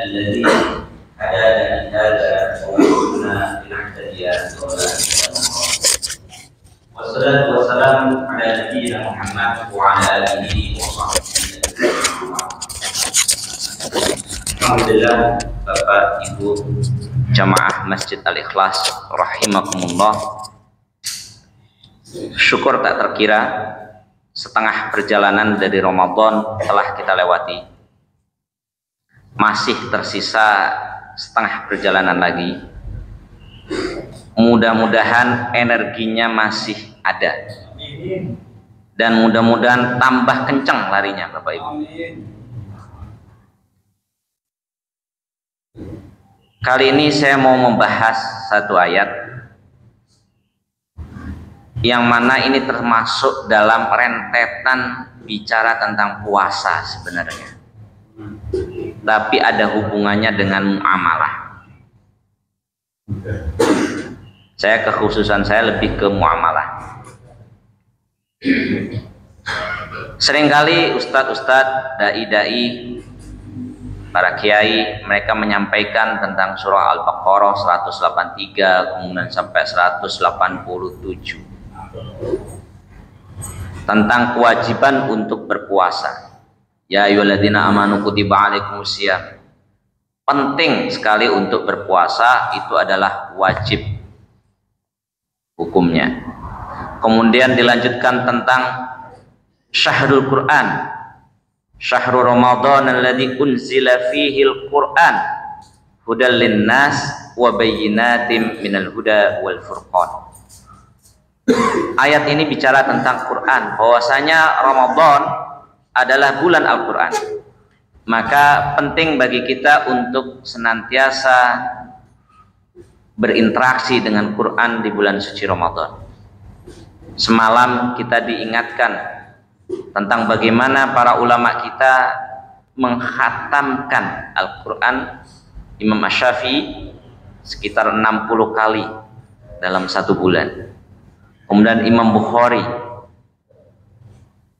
الذي هدانا لهذا ووفقنا لنهتدي لولا والصلاة والسلام على نبينا محمد وعلى آله وصحبه. Alhamdulillah, Bapak Ibu Jamaah Masjid Al-Ikhlas rahimakumullah. Syukur tak terkira setengah perjalanan dari Ramadan telah kita lewati. Masih tersisa setengah perjalanan lagi. Mudah-mudahan energinya masih ada. Dan mudah-mudahan tambah kencang larinya Bapak Ibu. Kali ini saya mau membahas satu ayat yang mana ini termasuk dalam rentetan bicara tentang puasa sebenarnya, tapi ada hubungannya dengan muamalah. Kekhususan saya lebih ke muamalah. Seringkali ustadz-ustadz, dai-dai, para kiai, mereka menyampaikan tentang surah Al-Baqarah 183 kemudian sampai 187 tentang kewajiban untuk berpuasa. Ya ayyuhalladzina amanu kutiba alaikumusiyam. Penting sekali untuk berpuasa, itu adalah wajib hukumnya. Kemudian dilanjutkan tentang syahrul Quran. Syahrul Ramadan alladzi unzila fihi al-Qur'an hudal linnas wa bayyinatin minal huda wal furqan. Ayat ini bicara tentang Quran, bahwasanya Ramadan adalah bulan Al-Quran. Maka penting bagi kita untuk senantiasa berinteraksi dengan Quran di bulan suci Ramadan. Semalam kita diingatkan tentang bagaimana para ulama kita menghatamkan Al-Quran. Imam Asy-Syafi'i sekitar 60 kali dalam satu bulan. Kemudian Imam Bukhari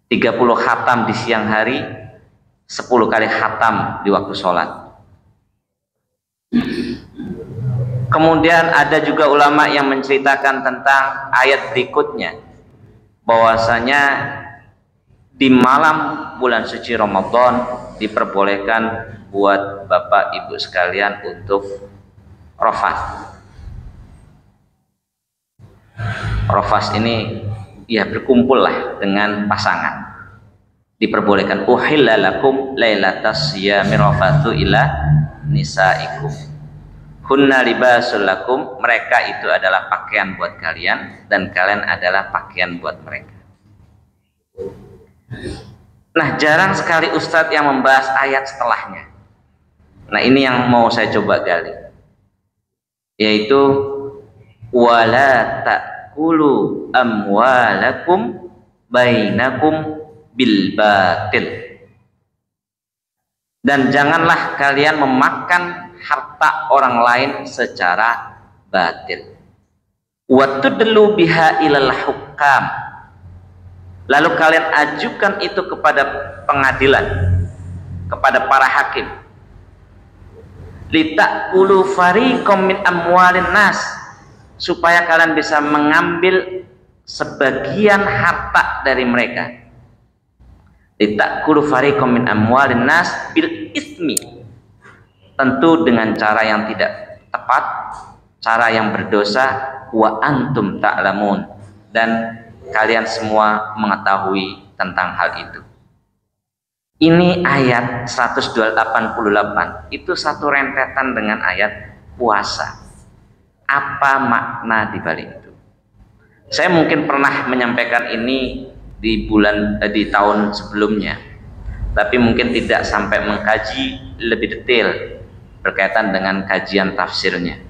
30 khatam di siang hari, 10 kali khatam di waktu sholat. Kemudian ada juga ulama yang menceritakan tentang ayat berikutnya, bahwasanya di malam bulan suci Ramadan diperbolehkan buat bapak ibu sekalian untuk rafas. Rafas ini ya berkumpul lah dengan pasangan. Diperbolehkan uhilla lakum lailatas siyami rafathu ila nisaikum. Hunna libasul lakum, mereka itu adalah pakaian buat kalian dan kalian adalah pakaian buat mereka. Nah, jarang sekali ustadz yang membahas ayat setelahnya. Nah, ini yang mau saya coba gali, yaitu wala ta'kulu amwalakum bainakum bil batil. Dan janganlah kalian memakan harta orang lain secara batil. Wa tudlu biha ilal hukam. Lalu kalian ajukan itu kepada pengadilan, kepada para hakim. Litakulu fariqam min amwalin nas, supaya kalian bisa mengambil sebagian harta dari mereka. Litakulu fariqam min amwalin nas bil ismi, tentu dengan cara yang tidak tepat, cara yang berdosa. Wa antum ta'lamun, dan kalian semua mengetahui tentang hal itu. Ini ayat 188 itu satu rentetan dengan ayat puasa. Apa makna di balik itu? Saya mungkin pernah menyampaikan ini di tahun sebelumnya, tapi mungkin tidak sampai mengkaji lebih detail berkaitan dengan kajian tafsirnya.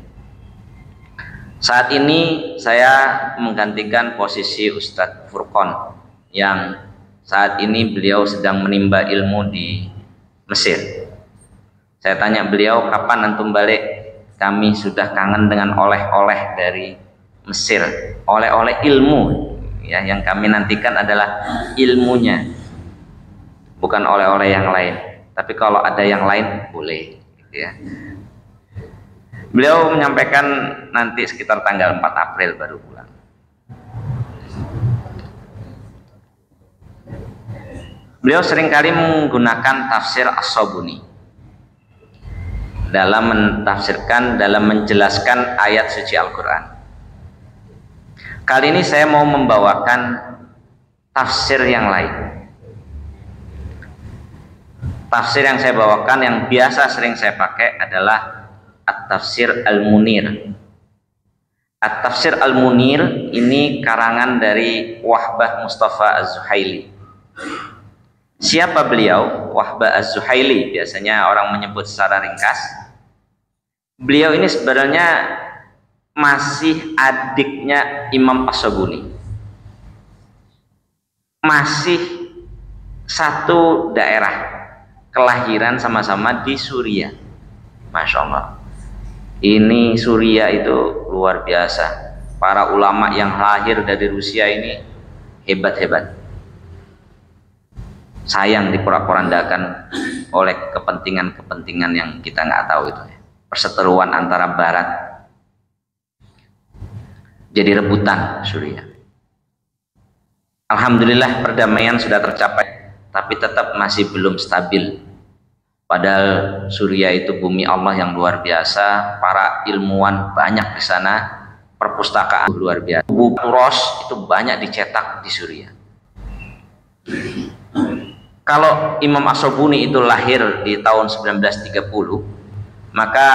Saat ini saya menggantikan posisi Ustadz Furqon yang saat ini beliau sedang menimba ilmu di Mesir. Saya tanya beliau, kapan antum balik? Kami sudah kangen dengan oleh-oleh dari Mesir, oleh-oleh ilmu. Ya, yang kami nantikan adalah ilmunya, bukan oleh-oleh yang lain. Tapi kalau ada yang lain boleh. ya. Beliau menyampaikan nanti sekitar tanggal 4 April baru pulang. Beliau seringkali menggunakan tafsir As-Sabuni dalam mentafsirkan, dalam menjelaskan ayat suci Al-Quran. Kali ini saya mau membawakan tafsir yang lain. Tafsir yang saya bawakan, yang biasa sering saya pakai adalah At-Tafsir Al-Munir. At-Tafsir Al-Munir ini karangan dari Wahbah Mustafa Az-Zuhaili. Siapa beliau? Wahbah Az-Zuhaili, biasanya orang menyebut secara ringkas. Beliau ini sebenarnya masih adiknya Imam As-Sabuni, masih satu daerah, kelahiran sama-sama di Suriah. Masya Allah, ini Suriah itu luar biasa. Para ulama yang lahir dari Rusia ini hebat-hebat. Sayang diporak-porandakan oleh kepentingan-kepentingan yang kita nggak tahu itu. Perseteruan antara Barat, jadi rebutan Suriah. Alhamdulillah perdamaian sudah tercapai, tapi tetap masih belum stabil. Padahal Suriah itu bumi Allah yang luar biasa, para ilmuwan banyak di sana, perpustakaan luar biasa. Buku Turos itu banyak dicetak di Suriah. Kalau Imam As-Sabuni itu lahir di tahun 1930, maka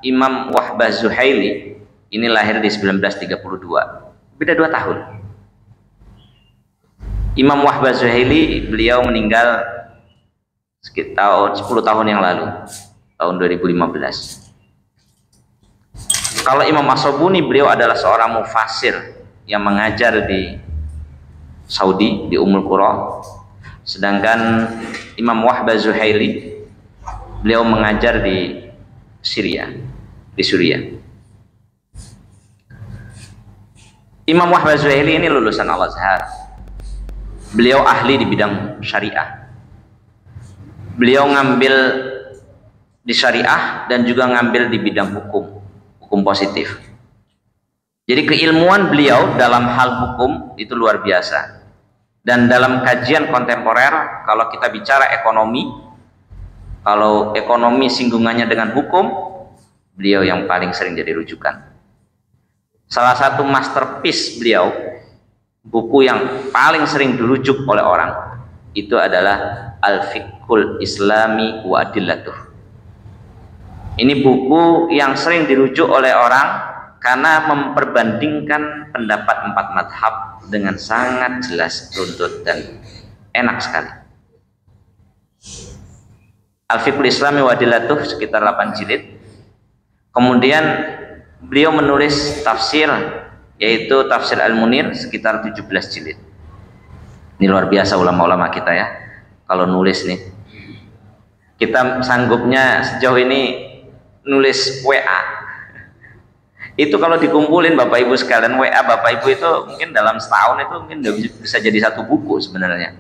Imam Wahbah Zuhaili ini lahir di 1932. Beda 2 tahun. Imam Wahbah Zuhaili beliau meninggal sekitar 10 tahun yang lalu, tahun 2015. Kalau Imam As-Sabuni, beliau adalah seorang mufassir yang mengajar di Saudi, di Ummul Qura. Sedangkan Imam Wahbah Zuhaili beliau mengajar di Syria, di Suriah. Imam Wahbah Zuhaili ini lulusan Al-Azhar. Beliau ahli di bidang syariah. Beliau ngambil di syariah dan juga ngambil di bidang hukum, hukum positif. Jadi keilmuan beliau dalam hal hukum itu luar biasa. Dan dalam kajian kontemporer, kalau kita bicara ekonomi, kalau ekonomi singgungannya dengan hukum, beliau yang paling sering jadi rujukan. Salah satu masterpiece beliau, buku yang paling sering dirujuk oleh orang, itu adalah Al-Fiqhul Islami wa Adillatuh. Ini buku yang sering dirujuk oleh orang karena memperbandingkan pendapat 4 madhab dengan sangat jelas, runtut, dan enak sekali. Al-Fiqhul Islami wa Adillatuh sekitar 8 jilid. Kemudian beliau menulis tafsir, yaitu Tafsir Al-Munir, sekitar 17 jilid. Ini luar biasa ulama-ulama kita ya, kalau nulis nih. Kita sanggupnya sejauh ini nulis WA. Itu kalau dikumpulin Bapak Ibu sekalian, WA Bapak Ibu itu mungkin dalam setahun itu mungkin bisa jadi 1 buku sebenarnya.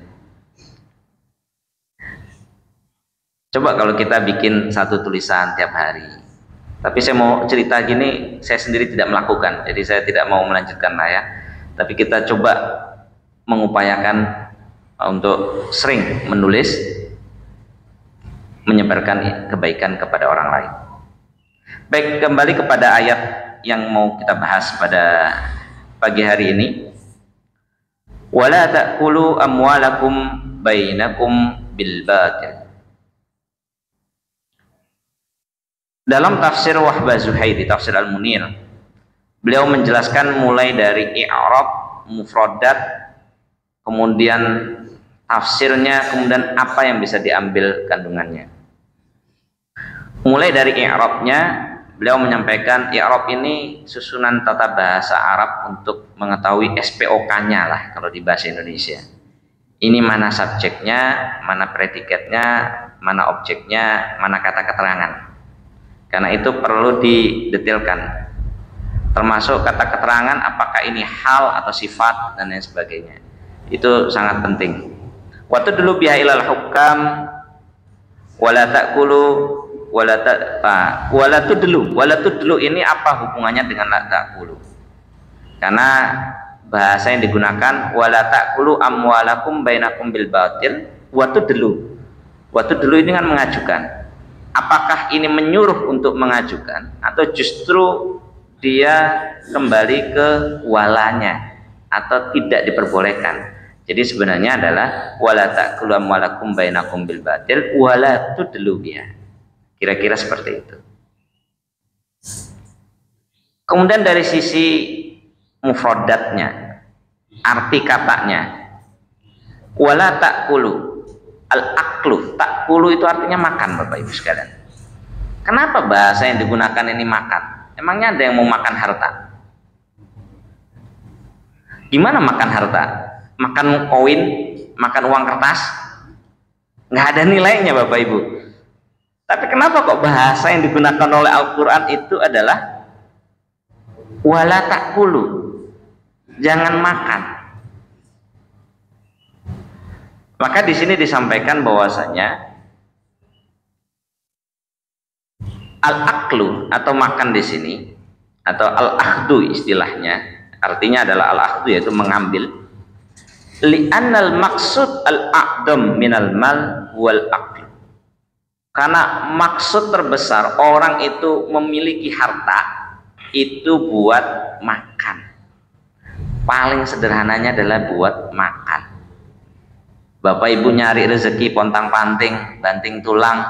Coba kalau kita bikin 1 tulisan tiap hari. Tapi saya mau cerita gini, saya sendiri tidak melakukan, jadi saya tidak mau melanjutkan lah ya. Tapi kita coba mengupayakan untuk sering menulis, menyebarkan kebaikan kepada orang lain. Baik, kembali kepada ayat yang mau kita bahas pada pagi hari ini. Wala ta'kulu amwalakum bainakum bil batil. Dalam tafsir Wahbah Zuhaili, tafsir Al-Munir, beliau menjelaskan mulai dari i'rab, mufradat, kemudian tafsirnya, kemudian apa yang bisa diambil kandungannya. Mulai dari i'rabnya, beliau menyampaikan i'rab ini susunan tata bahasa Arab untuk mengetahui SPOK-nya lah kalau di bahasa Indonesia. Ini mana subjeknya, mana predikatnya, mana objeknya, mana kata keterangan. Karena itu perlu didetailkan, termasuk kata keterangan apakah ini hal atau sifat dan lain sebagainya. Itu sangat penting. Waktu dulu biha ilal hukam wala ta'kulu wala tudlu ini apa hubungannya dengan la ta'kulu? Karena bahasa yang digunakan wala ta'kulu amwalakum bainakum bil batil wa tudlu. Wa tudlu ini kan mengajukan. Apakah ini menyuruh untuk mengajukan atau justru dia kembali ke walanya atau tidak diperbolehkan? Jadi sebenarnya adalah wala ta'kulu amwalakum bainakum bil batil wala tudlu biha. Kira-kira seperti itu. Kemudian dari sisi mufradatnya, arti katanya, wala ta'kulu, al-aklu, ta'kulu itu artinya makan, Bapak Ibu sekalian. Kenapa bahasa yang digunakan ini makan? Emangnya ada yang mau makan harta? Gimana makan harta? Makan koin, makan uang kertas? Nggak ada nilainya, Bapak Ibu. Tapi kenapa kok bahasa yang digunakan oleh Al-Quran itu adalah wala ta'kulu, jangan makan. Maka di sini disampaikan bahwasanya al-aklu atau makan di sini atau al-akhdu istilahnya, artinya adalah al-akhdu yaitu mengambil. Li'annal maksud al-a'dam minal mal wal aklu. Karena maksud terbesar orang itu memiliki harta itu buat makan. Paling sederhananya adalah buat makan. Bapak Ibu nyari rezeki pontang-panting, banting tulang,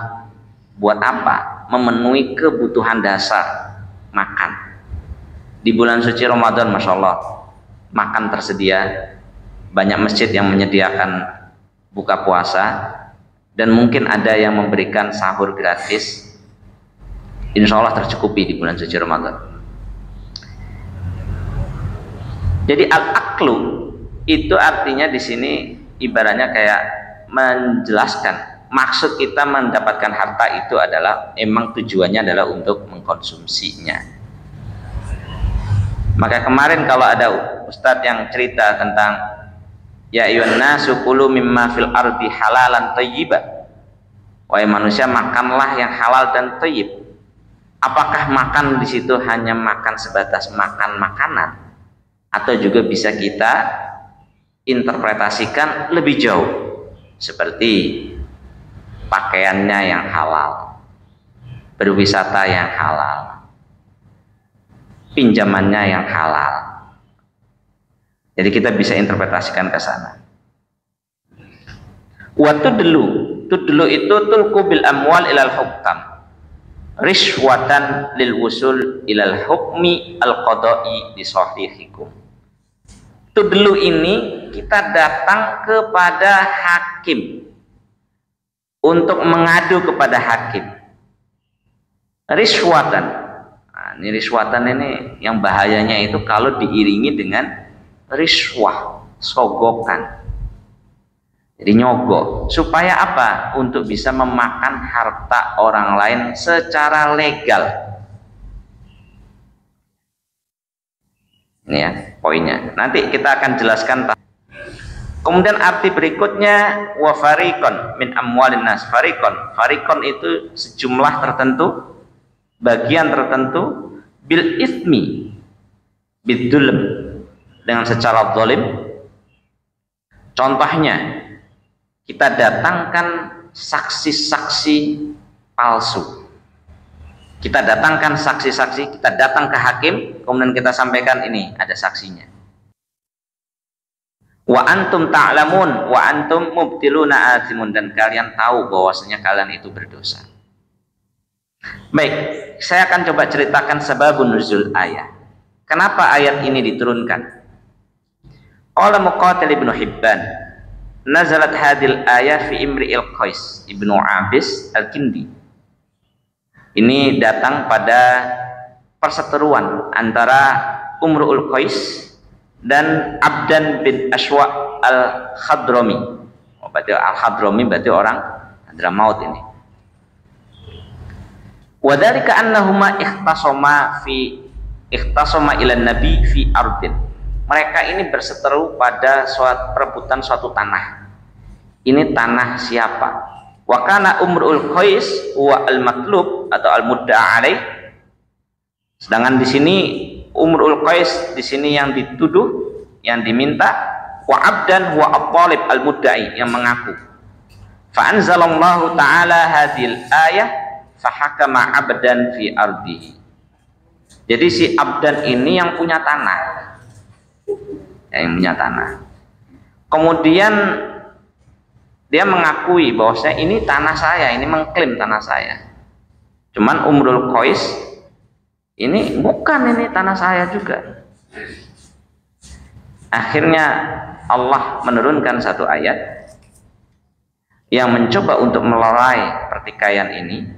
buat apa? Memenuhi kebutuhan dasar, makan. Di bulan suci Ramadan, Masya Allah, makan tersedia. Banyak masjid yang menyediakan buka puasa, dan mungkin ada yang memberikan sahur gratis. Insya Allah tercukupi di bulan suci Ramadan. Jadi al-aklu itu artinya di sini ibaratnya kayak menjelaskan maksud kita mendapatkan harta itu adalah emang tujuannya adalah untuk mengkonsumsinya. Maka kemarin kalau ada ustadz yang cerita tentang ya ayyuhan nasu kulu mimma fil ardi halalan thayyiban, wahai manusia makanlah yang halal dan thayyib. Apakah makan di situ hanya makan sebatas makan makanan, atau juga bisa kita interpretasikan lebih jauh seperti pakaiannya yang halal, berwisata yang halal, pinjamannya yang halal. Jadi kita bisa interpretasikan ke sana. Wa tudlu itu tulku bil amwal ilal hukam rishwatan lil wusul ilal hukmi al qada'i di sahihikum. Tudlu ini kita datang kepada hakim untuk mengadu kepada hakim. Rishwatan. Nah, ini rishwatan ini yang bahayanya itu kalau diiringi dengan rishwah, sogokan. Jadi nyogok. Supaya apa? Untuk bisa memakan harta orang lain secara legal. Ini ya poinnya. Nanti kita akan jelaskan. Kemudian arti berikutnya wa fariqon min amwalin nas. Fariqon itu sejumlah tertentu, bagian tertentu bil ismi bidulm, dengan secara zalim. Contohnya kita datangkan saksi-saksi palsu. Kita datangkan saksi-saksi, kita datang ke hakim, kemudian kita sampaikan ini ada saksinya. Wa antum ta'lamun wa antum mubtiluna azimun, dan kalian tahu bahwasanya kalian itu berdosa. Baik, saya akan coba ceritakan sebabun nuzul ayat. Kenapa ayat ini diturunkan? Qala Muqatil ibnu Hibban, nazalat hadil ayat fi Imri'il Qais ibnu Abis al-Kindi. Ini datang pada perseteruan antara Umru'ul Qais dan Abdan bin Ashwa al-Khadrami. Berarti al-Khadrami berarti orang Hadramaut ini. Wa dzalika annahuma ikhtasama ila nabi fi ardin. Mereka ini berseteru pada perebutan suatu tanah. Ini tanah siapa? Wa kana umrul qais wa al-matlub atau al-mudda'a alaih. Sedangkan di sini umrul qais di sini yang dituduh, yang diminta, wa abdan wa at-talib al-mudda'i yang mengaku. Fa anzalallahu ta'ala hadhil ayah fa hakama 'abdan fi ardihi. Jadi si abdan ini yang punya tanah. Yang punya tanah. Kemudian dia mengakui bahwasanya ini tanah saya, ini mengklaim tanah saya. Cuman umrul qais ini bukan, ini tanah saya juga. Akhirnya Allah menurunkan satu ayat yang mencoba untuk melerai pertikaian ini.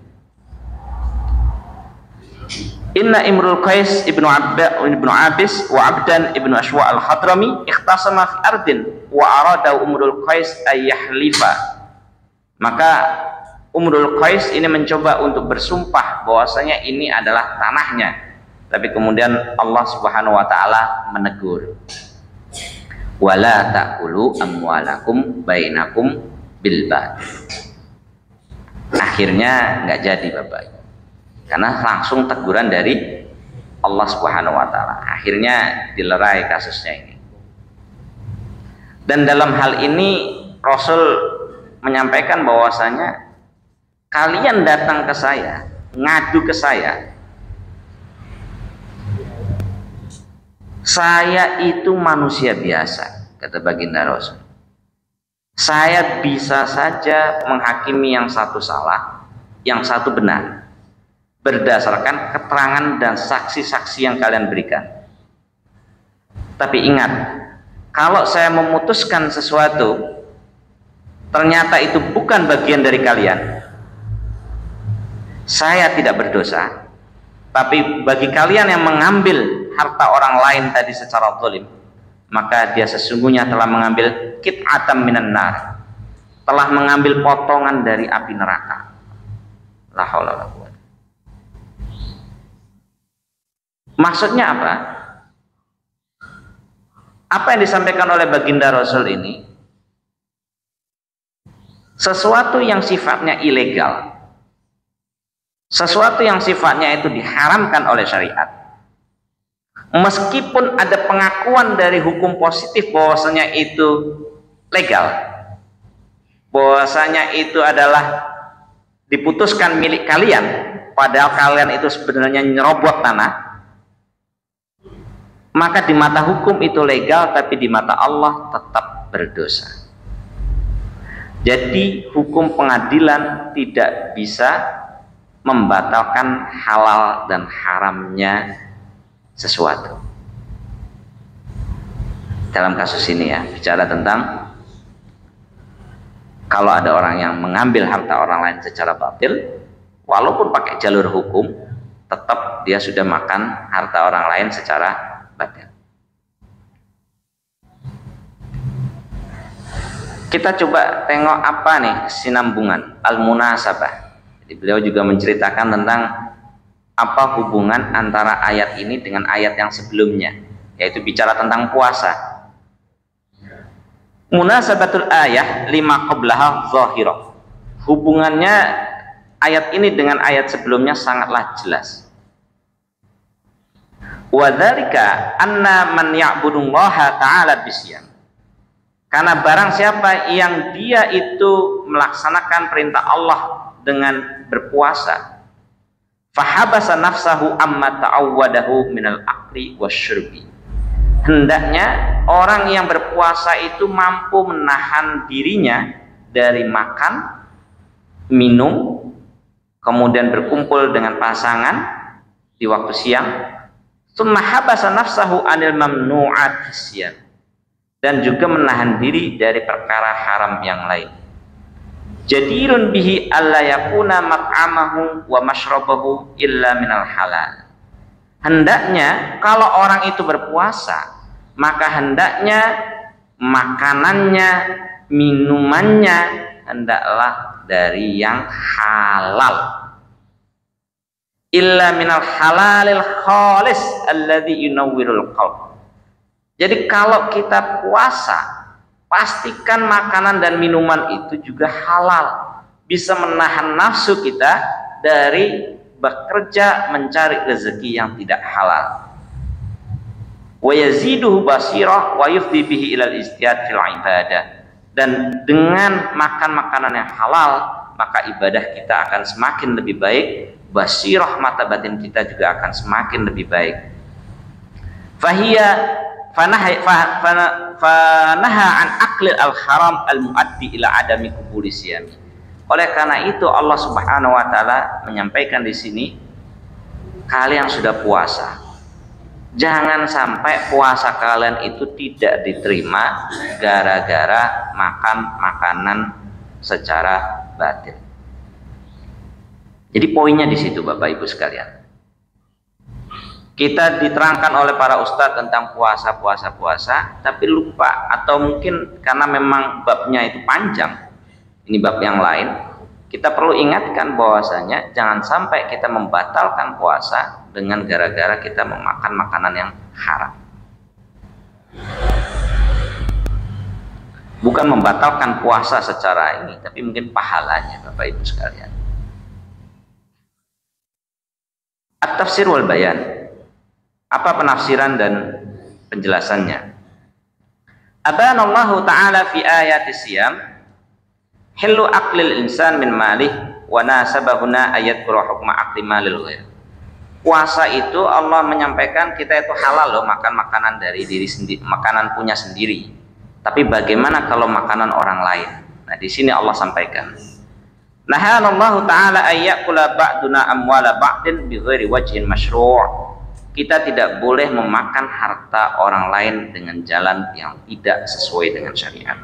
Inna imrul qais ibnu Abis wa abdan ibnu Ashwa al-Hadrami ikhtasama fi ardin wa arada umrul qais ayyahlifa. Maka umrul qais ini mencoba untuk bersumpah bahwasanya ini adalah tanahnya, tapi kemudian Allah Subhanahu wa taala menegur, wala ta'kulu amwalakum bainakum bil batil. Akhirnya nggak jadi Bapak, karena langsung teguran dari Allah Subhanahu wa taala. Akhirnya dilerai kasusnya ini. Dan dalam hal ini Rasul menyampaikan bahwasanya kalian datang ke saya, ngadu ke saya itu manusia biasa, kata baginda Rasul. Saya bisa saja menghakimi yang satu salah, yang satu benar, berdasarkan keterangan dan saksi-saksi yang kalian berikan. Tapi ingat, kalau saya memutuskan sesuatu ternyata itu bukan bagian dari kalian, saya tidak berdosa. Tapi bagi kalian yang mengambil harta orang lain tadi secara zalim, maka dia sesungguhnya telah mengambil qit'atan minan nar, telah mengambil potongan dari api neraka. La haula wala quwwata. Maksudnya apa? Apa yang disampaikan oleh baginda Rasul ini sesuatu yang sifatnya ilegal, sesuatu yang sifatnya itu diharamkan oleh syariat, meskipun ada pengakuan dari hukum positif bahwasanya itu legal, bahwasanya itu adalah diputuskan milik kalian, padahal kalian itu sebenarnya nyerobot tanah, maka di mata hukum itu legal, tapi di mata Allah tetap berdosa. Jadi hukum pengadilan tidak bisa membatalkan halal dan haramnya sesuatu. Dalam kasus ini ya, bicara tentang kalau ada orang yang mengambil harta orang lain secara batil, walaupun pakai jalur hukum, tetap dia sudah makan harta orang lain secara batil. Kita coba tengok apa nih kesinambungan al-munasabah. Jadi beliau juga menceritakan tentang apa hubungan antara ayat ini dengan ayat yang sebelumnya, yaitu bicara tentang puasa. Munasabatul ayah lima qablaha zahirah. Hubungannya ayat ini dengan ayat sebelumnya sangatlah jelas. Wa dzalika anna man ya'budullaha ta'ala bisyam. Karena barang siapa yang dia itu melaksanakan perintah Allah dengan berpuasa, fahabasa nafsahu amma ta'awwadahu minal akli wasyurbi. Hendaknya orang yang berpuasa itu mampu menahan dirinya dari makan, minum, kemudian berkumpul dengan pasangan di waktu siang, summa habasa nafsahu anil mamnu'at siyam, dan juga menahan diri dari perkara haram yang lain. Jadirun bihi alla yakuna mat'amahu wa mashrabahu illa minal halal. Hendaknya kalau orang itu berpuasa, maka hendaknya makanannya, minumannya hendaklah dari yang halal. Illa minal halalil khalis alladzi yunawwirul qalb. Jadi kalau kita puasa, pastikan makanan dan minuman itu juga halal, bisa menahan nafsu kita dari bekerja mencari rezeki yang tidak halal. Wa yaziduhu basirah wa yufdi bihi ilal istiyad fil ibadah. Dan dengan makan makanan yang halal, maka ibadah kita akan semakin lebih baik, basirah mata batin kita juga akan semakin lebih baik. Fanaha an aklil al-haram al-muaddi ila adami qubuli siyami. Oleh karena itu Allah Subhanahu wa taala menyampaikan di sini, kalian sudah puasa, jangan sampai puasa kalian itu tidak diterima gara-gara makan makanan secara batil. Jadi poinnya di situ Bapak Ibu sekalian. Kita diterangkan oleh para ustadz tentang puasa, tapi lupa, atau mungkin karena memang babnya itu panjang, ini bab yang lain, kita perlu ingatkan bahwasanya jangan sampai kita membatalkan puasa dengan gara-gara kita memakan makanan yang haram. Bukan membatalkan puasa secara ini, tapi mungkin pahalanya Bapak Ibu sekalian. At-tafsir wal bayan. Apa penafsiran dan penjelasannya? Abanallahu ta'ala fi ayati siyam hillu aqlil insan min malih wa nasabahuna ayat hukma aqli malil ghair. Puasa itu Allah menyampaikan kita itu halal loh makan makanan dari diri sendiri, makanan punya sendiri. Tapi bagaimana kalau makanan orang lain? Nah, di sini Allah sampaikan. Nahanallahu ta'ala ayyakula ba'duna amwala ba'din bi ghairi wajhin masyru'. Kita tidak boleh memakan harta orang lain dengan jalan yang tidak sesuai dengan syariat.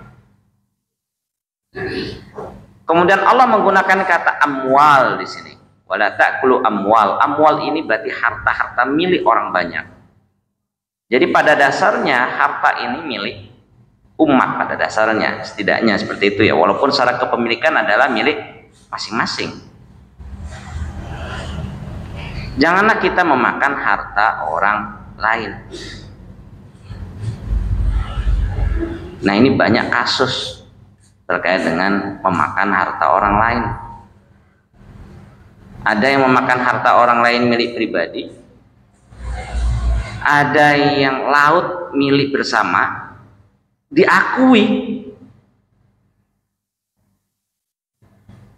Kemudian Allah menggunakan kata amwal di sini. Wala ta'kulu amwal. Amwal ini berarti harta-harta milik orang banyak. Jadi pada dasarnya harta ini milik umat pada dasarnya, setidaknya seperti itu ya. Walaupun secara kepemilikan adalah milik masing-masing. Janganlah kita memakan harta orang lain. Nah, ini banyak kasus terkait dengan memakan harta orang lain. Ada yang memakan harta orang lain milik pribadi, ada yang laut milik bersama, diakui,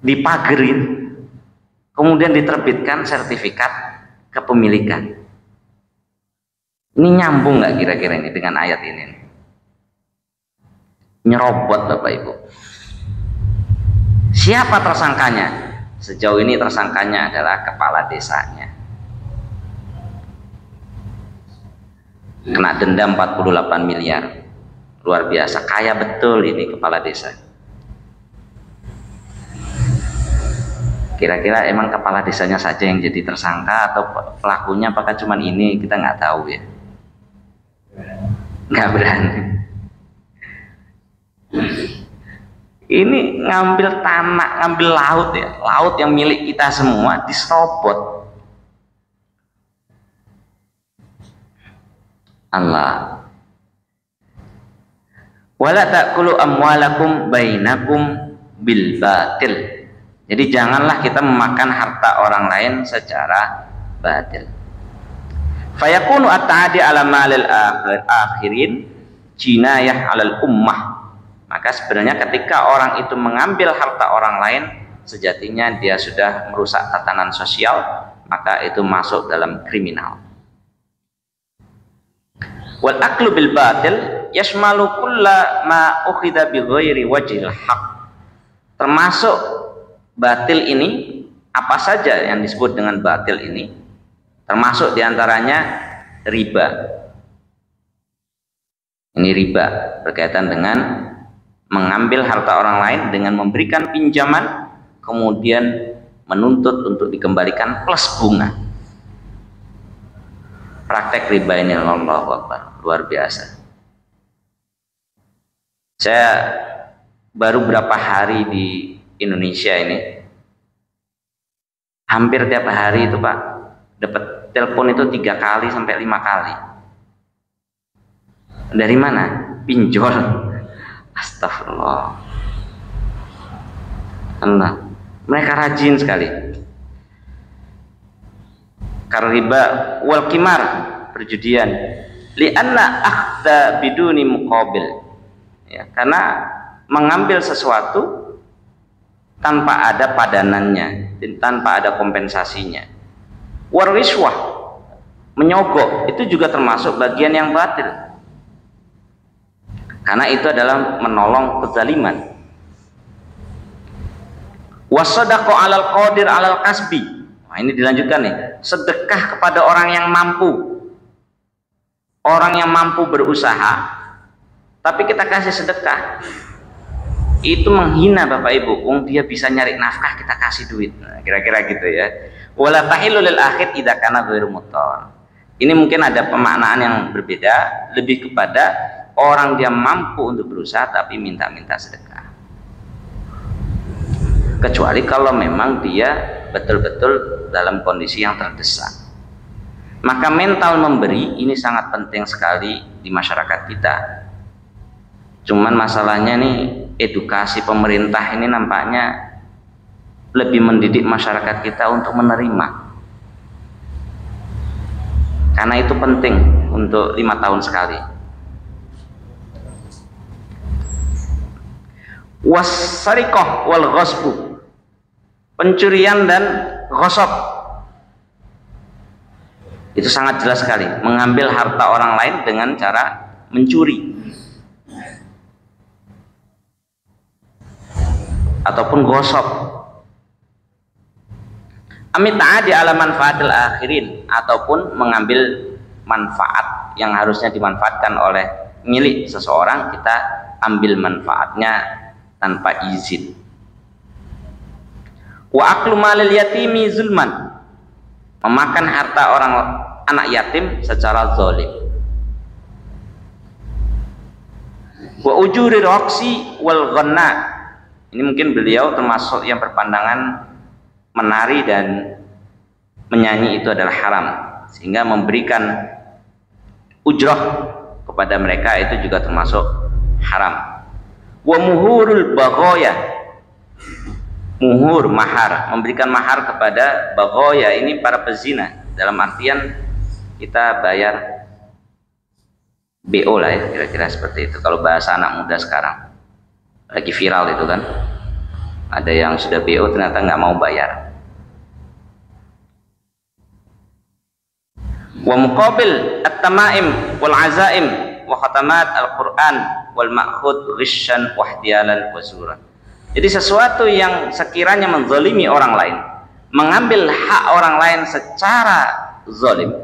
dipagerin, kemudian diterbitkan sertifikat kepemilikan. Ini nyambung nggak kira-kira ini dengan ayat ini? Nyerobot Bapak Ibu. Siapa tersangkanya? Sejauh ini tersangkanya adalah kepala desanya. Kena denda 48 miliar. Luar biasa, kaya betul ini kepala desa. Kira-kira emang kepala desanya saja yang jadi tersangka atau pelakunya apakah cuma ini, kita nggak tahu ya. Nggak berani. Ini ngambil tanah, ngambil laut ya, laut yang milik kita semua diserobot. Allah. Wala ta'kulu amwalakum bainakum bil batil. Jadi janganlah kita memakan harta orang lain secara batil. Fayakunu at-ta'adi ala malil akhirin jinayah alal ummah. Maka sebenarnya ketika orang itu mengambil harta orang lain, sejatinya dia sudah merusak tatanan sosial, maka itu masuk dalam kriminal. Wal aklu bil batil yashmalu kulla ma ukhidha bi ghairi wajhil haq. Termasuk batil ini, apa saja yang disebut dengan batil ini, termasuk diantaranya riba. Ini riba berkaitan dengan mengambil harta orang lain dengan memberikan pinjaman, kemudian menuntut untuk dikembalikan plus bunga. Praktek riba ini Allahu Akbar, luar biasa. Saya baru berapa hari di Indonesia ini, hampir tiap hari itu Pak dapat telepon itu 3 kali sampai 5 kali. Dari mana? Pinjol. Astagfirullah. Allah. Mereka rajin sekali. Kariba wal kimar, perjudian. Li'anna akhda biduni muqabil. Ya, karena mengambil sesuatu tanpa ada padanannya, tanpa ada kompensasinya. Warwiswah, menyogok, itu juga termasuk bagian yang batil. Karena itu adalah menolong kezaliman. Wasadaqo alal qadir alal kasbi. Nah, ini dilanjutkan nih. Sedekah kepada orang yang mampu. Orang yang mampu berusaha, tapi kita kasih sedekah. Itu menghina Bapak Ibu. Dia bisa nyari nafkah, kita kasih duit. Nah, kira-kira gitu ya. Wala tahillu lil akhid idza kana ghairu muttar. Ini mungkin ada pemaknaan yang berbeda, lebih kepada orang dia mampu untuk berusaha tapi minta-minta sedekah. Kecuali kalau memang dia betul-betul dalam kondisi yang terdesak. Maka mental memberi ini sangat penting sekali di masyarakat kita. Cuman masalahnya nih, edukasi pemerintah ini nampaknya lebih mendidik masyarakat kita untuk menerima. Karena itu penting untuk 5 tahun sekali. Wassariqah wal ghasbu, pencurian dan ghasab. Itu sangat jelas sekali, mengambil harta orang lain dengan cara mencuri ataupun ghasab. Amit ta'adi ala manfaatil akhirin, ataupun mengambil manfaat yang harusnya dimanfaatkan oleh milik seseorang, kita ambil manfaatnya tanpa izin. Wa aklu malil yatimi zulman, memakan harta orang anak yatim secara zalim. Wa ujuri roksi wal ghanna, ini mungkin beliau termasuk yang berpandangan menari dan menyanyi itu adalah haram, sehingga memberikan ujrah kepada mereka itu juga termasuk haram. Wa muhurul baghaya, muhur mahar, memberikan mahar kepada baghaya, ini para pezina, dalam artian kita bayar BO lah ya, kira-kira seperti itu kalau bahasa anak muda sekarang. Lagi viral itu kan, ada yang sudah BO ternyata nggak mau bayar. Wa muqabil at-tamaim wal azaim wa khatamat al-Quran wal ma'khud ghishan wa ihtiyalan wa zuran. Jadi sesuatu yang sekiranya menzalimi orang lain, mengambil hak orang lain secara zalim,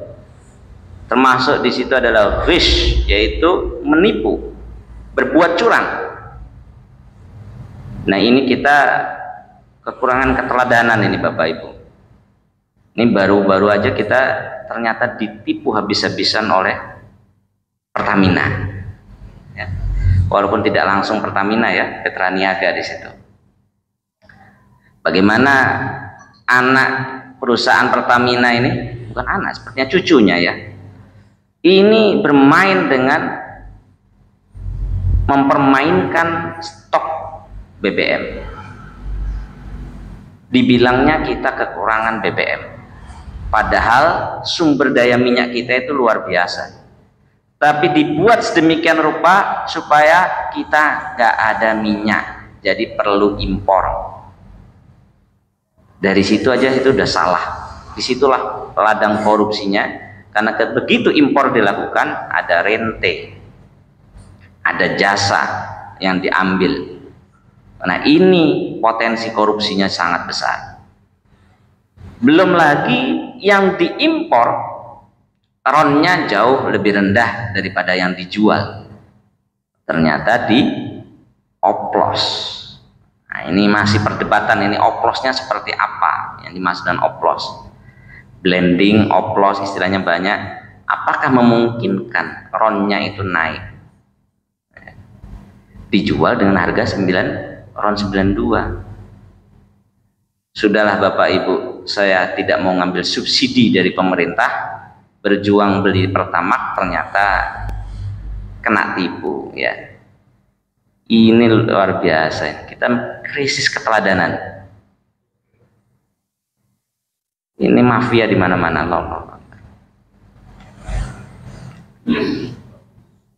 termasuk di situ adalah ghish, yaitu menipu, berbuat curang. Nah, ini kita kekurangan keteladanan ini Bapak Ibu. Ini baru-baru aja kita ternyata ditipu habis-habisan oleh Pertamina. Ya. Walaupun tidak langsung Pertamina ya, Petraniaga di situ. Bagaimana anak perusahaan Pertamina ini, bukan anak, sepertinya cucunya ya, ini bermain dengan mempermainkan stok BBM. Dibilangnya kita kekurangan BBM, padahal sumber daya minyak kita itu luar biasa, tapi dibuat sedemikian rupa supaya kita nggak ada minyak, jadi perlu impor. Dari situ aja itu udah salah. Disitulah ladang korupsinya, karena begitu impor dilakukan ada rente, ada jasa yang diambil. Nah, ini potensi korupsinya sangat besar. Belum lagi yang diimpor ronnya jauh lebih rendah daripada yang dijual. Ternyata dioplos. Nah, ini masih perdebatan, ini oplosnya seperti apa yang dimaksud dengan oplos. Blending, oplos, istilahnya banyak. Apakah memungkinkan ronnya itu naik? Dijual dengan harga ron 92. Sudahlah Bapak Ibu, saya tidak mau ngambil subsidi dari pemerintah, berjuang beli Pertamax ternyata kena tipu ya. Ini luar biasa, kita krisis keteladanan. Ini mafia di mana-mana loh.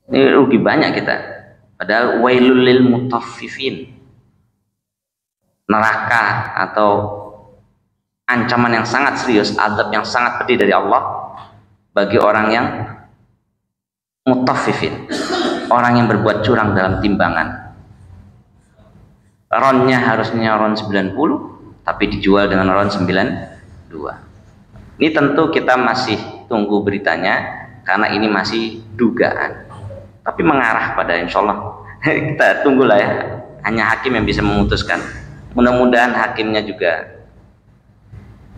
Ini rugi banyak kita. Padahal wailul lil mutaffifin. Neraka atau ancaman yang sangat serius, azab yang sangat pedih dari Allah bagi orang yang mutaffifin, orang yang berbuat curang dalam timbangan. Ronnya harusnya ron 90 tapi dijual dengan ron 92. Ini tentu kita masih tunggu beritanya karena ini masih dugaan, tapi mengarah pada insya Allah. Kita tunggulah ya, hanya hakim yang bisa memutuskan. Mudah-mudahan hakimnya juga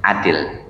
adil.